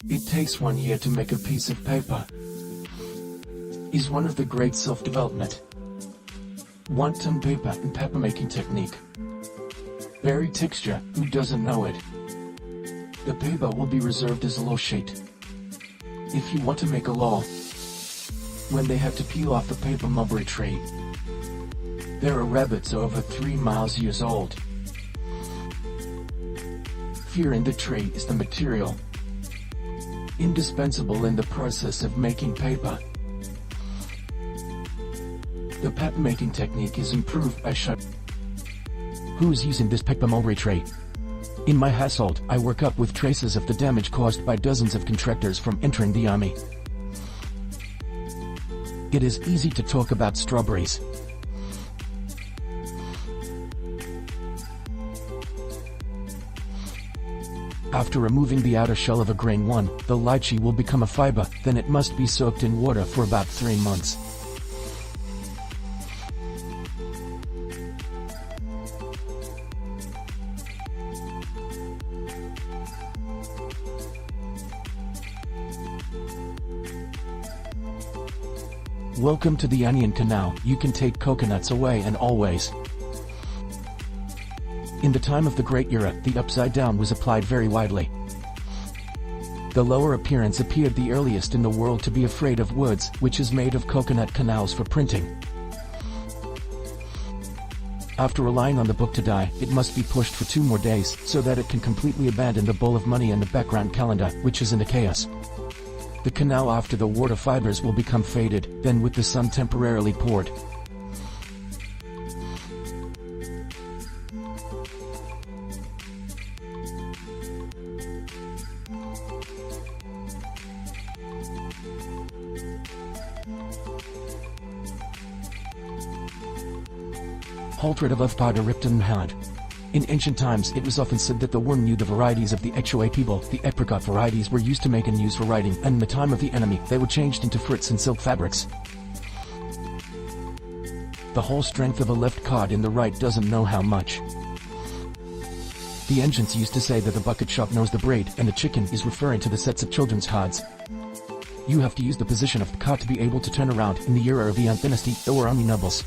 It takes 1 year to make a piece of paper. Is one of the great self-development. One-ton paper and paper-making technique. Berry texture, who doesn't know it? The paper will be reserved as a law sheet. If you want to make a law, when they have to peel off the paper mulberry tree, there are rabbits over 3 years old. Fear in the tree is the material indispensable in the process of making paper. The paper-making technique is improved by Who's using this paper mulberry tray? In my household, I work up with traces of the damage caused by dozens of contractors from entering the army. It is easy to talk about strawberries. After removing the outer shell of a grain one, the lychee will become a fiber, then it must be soaked in water for about 3 months. Welcome to the onion canal. You can take coconuts away and always. In the time of the Great Era, the upside down was applied very widely. The lower appearance appeared the earliest in the world to be afraid of woods, which is made of coconut canals for printing. After relying on the book to die, it must be pushed for 2 more days, so that it can completely abandon the bowl of money and the background calendar, which is in the chaos. The canal after the water fibers will become faded, then with the sun temporarily poured. Haltred of powder ripped and hard. In ancient times, it was often said that the worm knew the varieties of the Echoe people. The apricot varieties were used to make and use for writing, and in the time of the enemy, they were changed into fruits and silk fabrics. The whole strength of a left card in the right doesn't know how much. The ancients used to say that the bucket shop knows the braid, and the chicken is referring to the sets of children's cards. You have to use the position of the card to be able to turn around. In the era of the Ant dynasty, there were only nobles.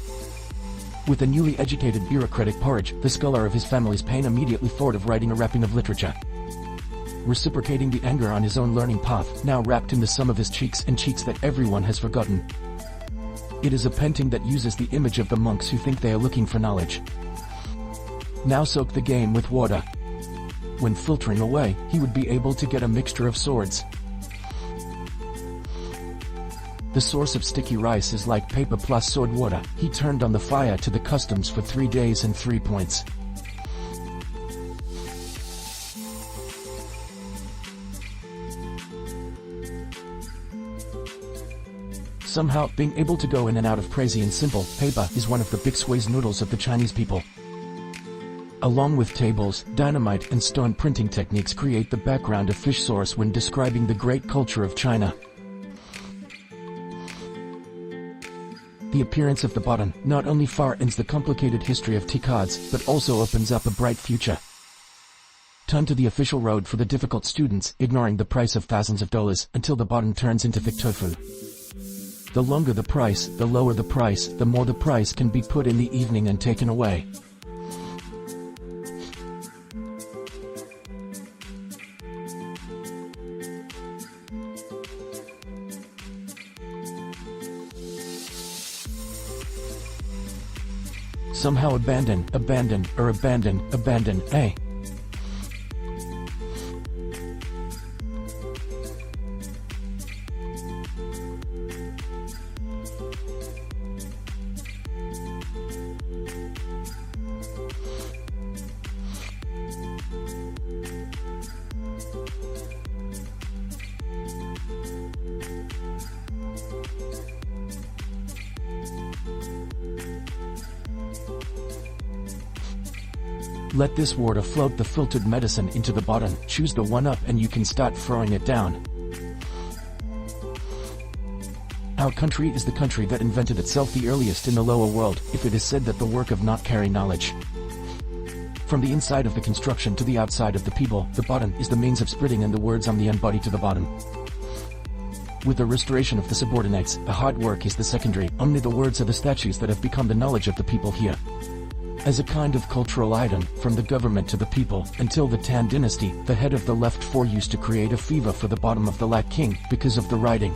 With a newly educated bureaucratic porridge, the scholar of his family's pain immediately thought of writing a rapping of literature. Reciprocating the anger on his own learning path, now wrapped in the sum of his cheeks and cheeks that everyone has forgotten. It is a painting that uses the image of the monks who think they are looking for knowledge. Now soak the game with water. When filtering away, he would be able to get a mixture of swords. The source of sticky rice is like paper plus sword water. He turned on the fire to the customs for 3 days and 3 points. Somehow, being able to go in and out of crazy and simple paper is one of the big sways noodles of the Chinese people. Along with tables, dynamite and stone printing techniques create the background of fish sauce when describing the great culture of China. The appearance of the button not only far ends the complicated history of tea cards, but also opens up a bright future. Turn to the official road for the difficult students, ignoring the price of thousands of dollars, until the button turns into thick tofu. The longer the price, the lower the price, the more the price can be put in the evening and taken away. Somehow abandon, eh? Let this water float the filtered medicine into the bottle. Choose the one up and you can start throwing it down. Our country is the country that invented itself the earliest in the lower world, if it is said that the work of not carry knowledge. From the inside of the construction to the outside of the people, the bottom is the means of spreading and the words on the embody to the bottom. With the restoration of the subordinates, the hard work is the secondary, only the words are the statues that have become the knowledge of the people here. As a kind of cultural item, from the government to the people, until the Tan dynasty, the head of the left four used to create a fever for the bottom of the Lak king, because of the writing.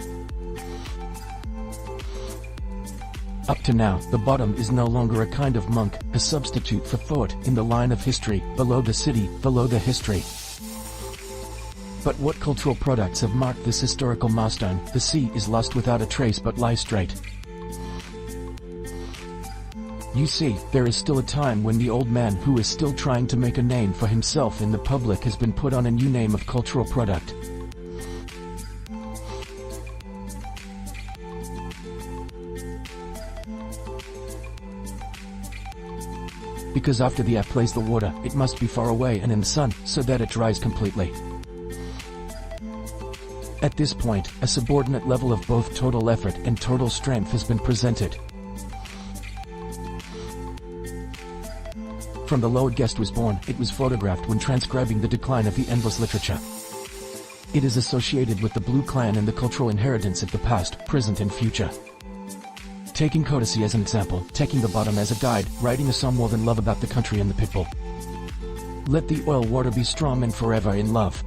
Up to now, the bottom is no longer a kind of monk, a substitute for thought, in the line of history, below the city, below the history. But what cultural products have marked this historical milestone? The sea is lost without a trace but lies straight. You see, there is still a time when the old man who is still trying to make a name for himself in the public has been put on a new name of cultural product. Because after the app plays the water, it must be far away and in the sun, so that it dries completely. At this point, a subordinate level of both total effort and total strength has been presented. From the low guest was born, it was photographed when transcribing the decline of the endless literature. It is associated with the Blue Clan and the cultural inheritance of the past, present and future. Taking courtesy as an example, taking the bottom as a guide, writing a song more than love about the country and the people. Let the oil water be strong and forever in love.